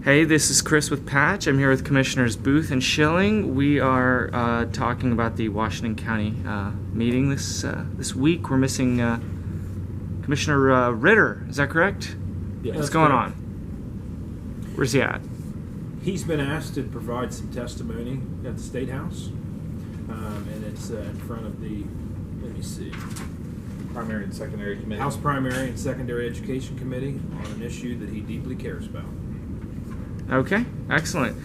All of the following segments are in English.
Hey, this is Chris with Patch. I'm here with Commissioners Booth and Schilling. We are talking about the Washington County meeting this week. We're missing Commissioner Ritter. Is that correct? Yeah, what's going on? Where's he at? He's been asked to provide some testimony at the State House, and it's in front of the, let me see, Primary and Secondary Committee. House Primary and Secondary Education Committee on an issue that he deeply cares about. Okay, excellent.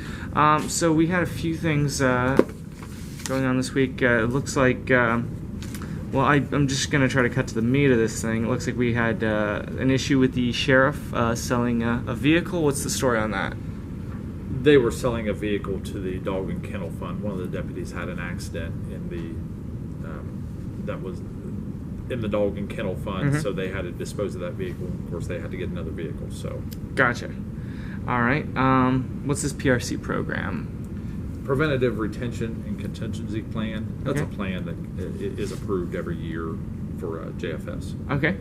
So we had a few things going on this week. It looks like, I'm just going to try to cut to the meat of this thing. It looks like we had an issue with the sheriff selling a vehicle. What's the story on that? They were selling a vehicle to the Dog and Kennel Fund. One of the deputies had an accident in that was in the Dog and Kennel Fund, so they had to dispose of that vehicle. Of course, they had to get another vehicle. So, gotcha. All right. What's this PRC program? Preventative Retention and Contingency Plan. That's Okay. a plan that is approved every year for JFS. Okay.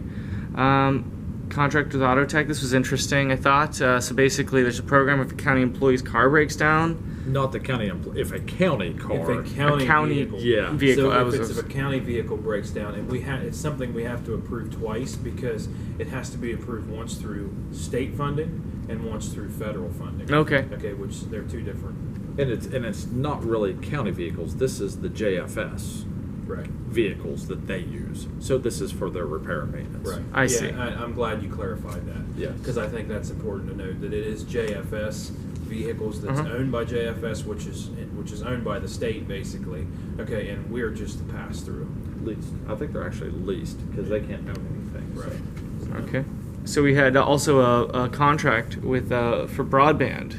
Contract with Autotech. This was interesting, I thought. So basically, there's a program if a county employee's car breaks down. Not the county if a county car. If a county vehicle. Yeah. Vehicle. So if a county vehicle breaks down, and it's something we have to approve twice because it has to be approved once through state funding and once through federal funding. Okay. Okay, which they're two different. And it's not really county vehicles. This is the JFS Right. vehicles that they use. So this is for their repair and maintenance. Right. I see. I'm glad you clarified that. Yes. Because I think that's important to note that it is JFS vehicles that's owned by JFS, which is owned by the state basically. Okay, and we're just the pass through. Leased. I think they're actually leased because they can't own anything. Right. So. Okay. So we had also a contract with for Broadband.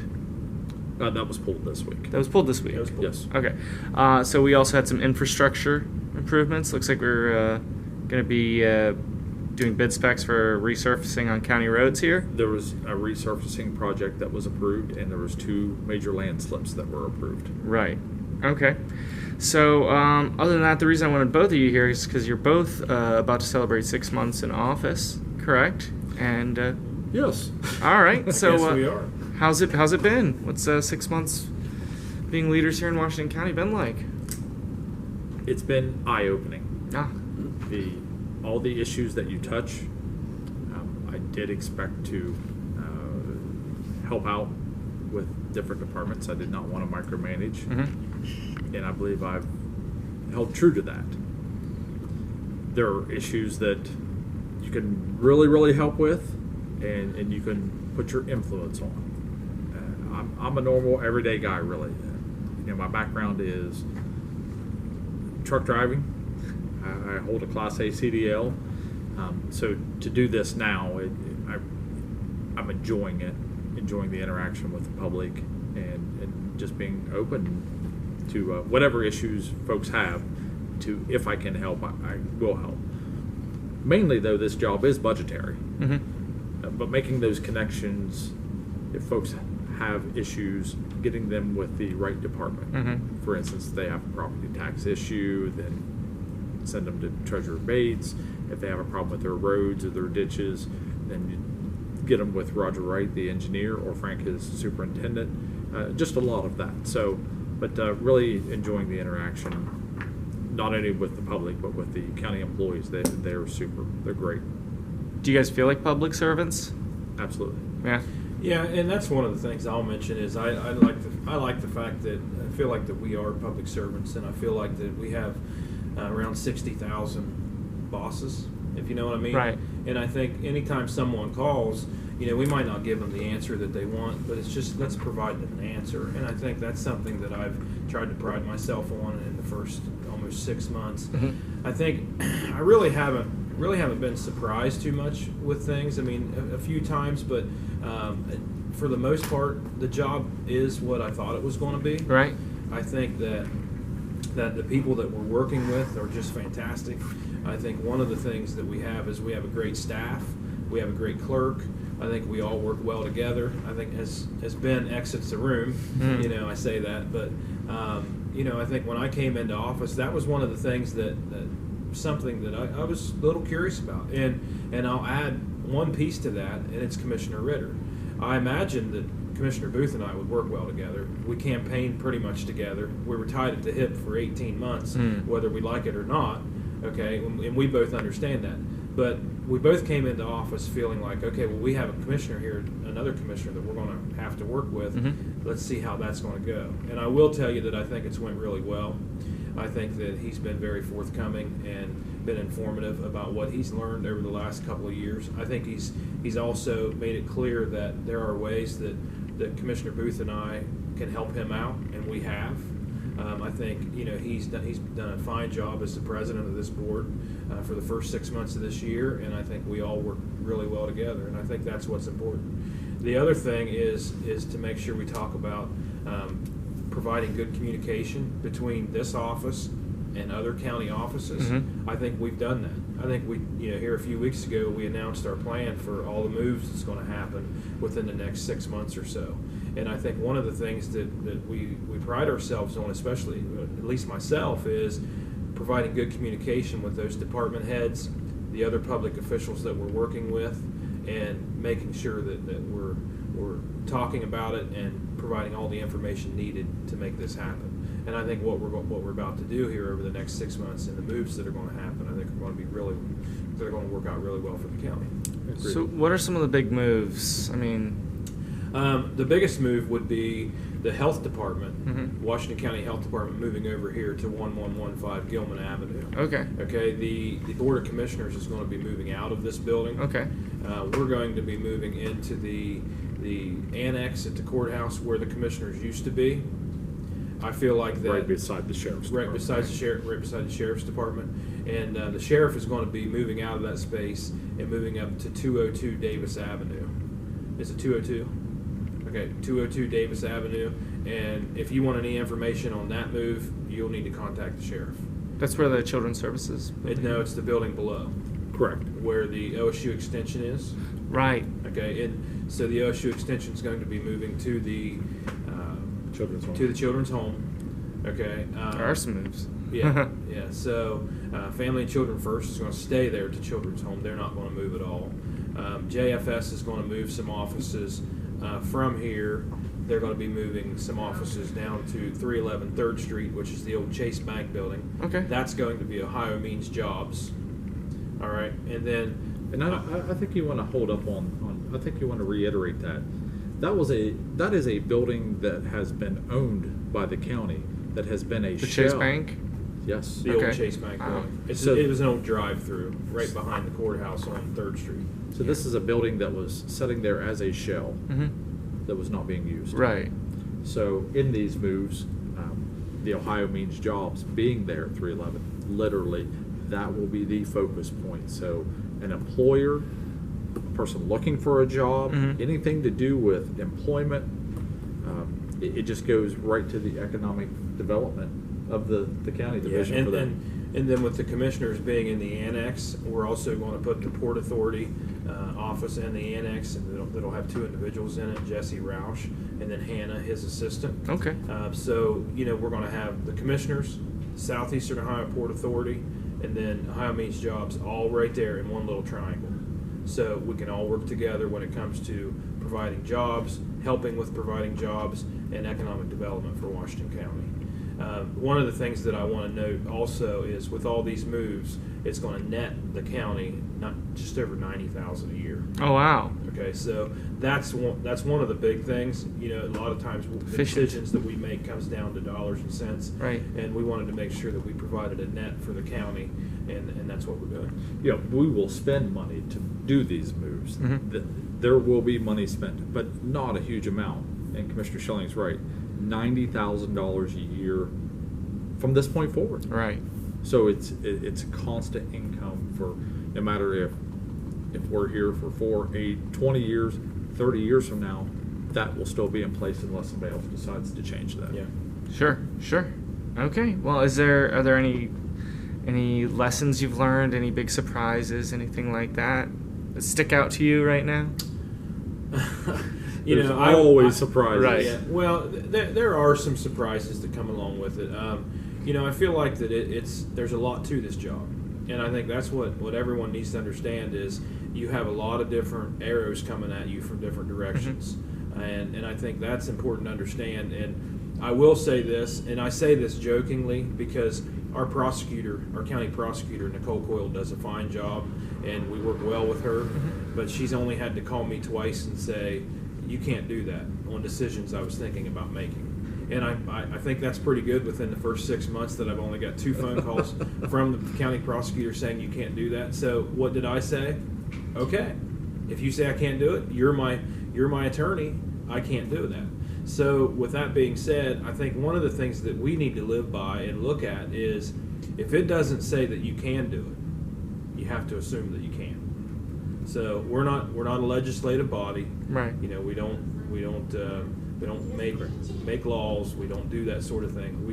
That was pulled this week. That was pulled this week. That was pulled. Yes. Okay. So we also had some infrastructure improvements. Looks like we're going to be doing bid specs for resurfacing on county roads here. There was a resurfacing project that was approved, and there was 2 major landslips that were approved. Right. Okay. So other than that, the reason I wanted both of you here is because you're both about to celebrate 6 months in office, correct? And Yes. all right. So Yes, we are. how's it been? What's 6 months being leaders here in Washington County been like? It's been eye-opening. Ah. All the issues that you touch, I did expect to help out with different departments. I did not want to micromanage, and I believe I've held true to that. There are issues that you can really, really help with, and you can put your influence on. I'm a normal, everyday guy, really. My background is truck driving. I hold a Class A CDL. So to do this now, I'm enjoying it, enjoying the interaction with the public, and just being open to whatever issues folks have. If I can help, I will help. Mainly, though, this job is budgetary. But making those connections, if folks have issues, getting them with the right department. For instance, if they have a property tax issue, then send them to Treasurer Bates. If they have a problem with their roads or their ditches, then you get them with Roger Wright, the engineer, or Frank, his superintendent. Just a lot of that. So, but really enjoying the interaction, not only with the public, but with the county employees. They're super. They're great. Do you guys feel like public servants? Absolutely. Yeah. Yeah, and that's one of the things I'll mention is I like the fact that I feel like that we are public servants, and I feel like that we have around 60,000 bosses, if you know what I mean. Right. And I think anytime someone calls, we might not give them the answer that they want, but it's just let's provide them an answer. And I think that's something that I've tried to pride myself on in the first almost 6 months. I think I really haven't been surprised too much with things. I mean, a few times, but for the most part, the job is what I thought it was going to be. Right. I think that the people that we're working with are just fantastic. I think one of the things that we have is we have a great staff. We have a great clerk. I think we all work well together. I think as Ben exits the room, I say that, but I think when I came into office, that was one of the things that something that I was a little curious about. And I'll add one piece to that, and it's Commissioner Ritter. I imagine that Commissioner Booth and I would work well together. We campaigned pretty much together. We were tied at the hip for 18 months, whether we like it or not. Okay, and we both understand that. But we both came into office feeling like, okay, well, we have a commissioner here, another commissioner that we're going to have to work with. Let's see how that's going to go. And I will tell you that I think it's went really well. I think that he's been very forthcoming and been informative about what he's learned over the last couple of years. I think he's also made it clear that there are ways that Commissioner Booth and I can help him out, and we have. I think he's done a fine job as the president of this board for the first 6 months of this year, and I think we all work really well together, and I think that's what's important. The other thing is to make sure we talk about providing good communication between this office and other county offices. I think we've done that. I think we, here a few weeks ago, we announced our plan for all the moves that's going to happen within the next 6 months or so. And I think one of the things that we pride ourselves on, especially, at least myself, is providing good communication with those department heads, the other public officials that we're working with, and making sure that we're talking about it and providing all the information needed to make this happen. And I think what we're about to do here over the next 6 months and the moves that are going to happen, I think are going to be they're going to work out really well for the county. Agreed. So what are some of the big moves? I mean, the biggest move would be the health department, Washington County Health Department, moving over here to 1115 Gilman Avenue. Okay. The Board of Commissioners is going to be moving out of this building. Okay. We're going to be moving into the annex at the courthouse where the commissioners used to be. I feel like that right beside the sheriff's department. Right beside the sheriff's department, and the sheriff is going to be moving out of that space and moving up to 202 Davis Avenue. Is it 202? Okay, 202 Davis Avenue. And if you want any information on that move, you'll need to contact the sheriff. That's where the Children's Services. No, it's the building below. Correct. Where the OSU extension is. Right. Okay, and so the OSU extension is going to be moving to the Children's home. To the children's home. Okay. There are some moves. Yeah. So Family and Children First is going to stay there to children's home. They're not going to move at all. JFS is going to move some offices from here. They're going to be moving some offices down to 311 3rd Street, which is the old Chase Bank building. Okay. That's going to be Ohio Means Jobs. All right, and then. And I think you want to hold up on. I think you want to reiterate that. That is a building that has been owned by the county. That has been a the shell. Chase Bank. Yes. The old Chase Bank building. It was an old drive-through right behind the courthouse on 3rd Street. So this is a building that was sitting there as a shell that was not being used. Right. So in these moves, the Ohio Means Jobs being there at 311, literally, that will be the focus point. So an employer, a person looking for a job, anything to do with employment, it just goes right to the economic development of the county division for them. And then with the commissioners being in the annex, we're also going to put the Port Authority office in the annex, and that'll have 2 individuals in it, Jesse Roush and then Hannah, his assistant. Okay. So, we're going to have the commissioners, Southeastern Ohio Port Authority, and then Ohio Means Jobs all right there in one little triangle. So we can all work together when it comes to providing jobs, helping with providing jobs, and economic development for Washington County. One of the things that I want to note also is with all these moves, it's going to net the county not just over $90,000 a year. Oh wow! Okay, so that's one of the big things. A lot of times the decisions that we make comes down to dollars and cents. Right. And we wanted to make sure that we provided a net for the county, and that's what we're doing. Yeah, we will spend money to do these moves. There will be money spent, but not a huge amount. And Commissioner Schelling's right. $90,000 a year from this point forward. Right. So it's a constant income for no matter if we're here for 4, 8, 20 years, 30 years from now, that will still be in place unless somebody else decides to change that. Yeah. Sure. Okay. Well, are there any lessons you've learned? Any big surprises? Anything like that stick out to you right now? There's always surprises. Right. Yeah. Well, there are some surprises that come along with it. I feel like that there's a lot to this job, and I think that's what everyone needs to understand is you have a lot of different arrows coming at you from different directions. and I think that's important to understand. And I will say this, and I say this jokingly because our county prosecutor, Nicole Coyle, does a fine job, and we work well with her, but she's only had to call me twice and say, you can't do that on decisions I was thinking about making. And I think that's pretty good within the first 6 months that I've only got 2 phone calls from the county prosecutor saying you can't do that. So what did I say? Okay, if you say I can't do it, you're my attorney, I can't do that. So with that being said, I think one of the things that we need to live by and look at is if it doesn't say that you can do it, you have to assume that you can. So we're not a legislative body. Right. You know, we don't make laws. We don't do that sort of thing.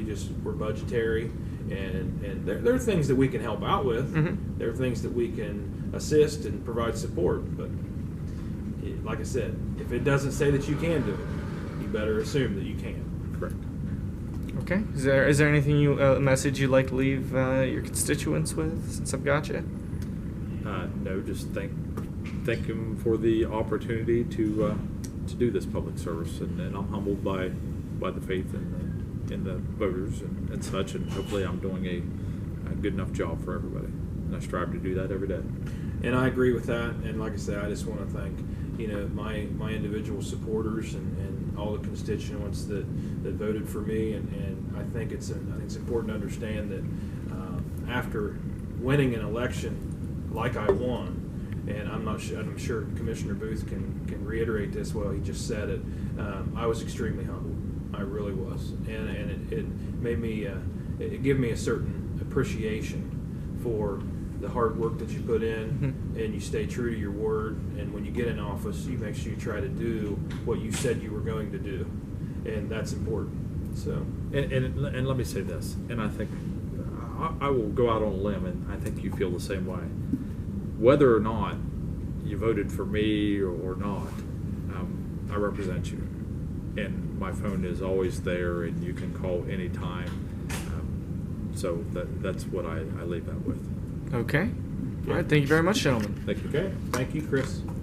We're budgetary, and there are things that we can help out with. There are things that we can assist and provide support. But like I said, if it doesn't say that you can do it, you better assume that you can. Correct. Okay. Is there anything a message you'd like to leave your constituents with, since I've got you? No, just thank him for the opportunity to do this public service, and I'm humbled by the faith in the voters and such, and hopefully I'm doing a good enough job for everybody, and I strive to do that every day. And I agree with that. And like I said, I just want to thank my individual supporters and all the constituents that voted for me. And I think it's important to understand that after winning an election like I won, and I'm sure Commissioner Booth can reiterate this. Well, he just said it. I was extremely humbled. I really was, and it made me it gave me a certain appreciation for the hard work that you put in, and you stay true to your word. And when you get in office, you make sure you try to do what you said you were going to do, and that's important. So, and let me say this, and I think I will go out on a limb, and I think you feel the same way. Whether or not you voted for me or not, I represent you, and my phone is always there, and you can call anytime. So that's what I leave that with. Okay. All right. Thank you very much, gentlemen. Thank you. okay, thank you, Chris.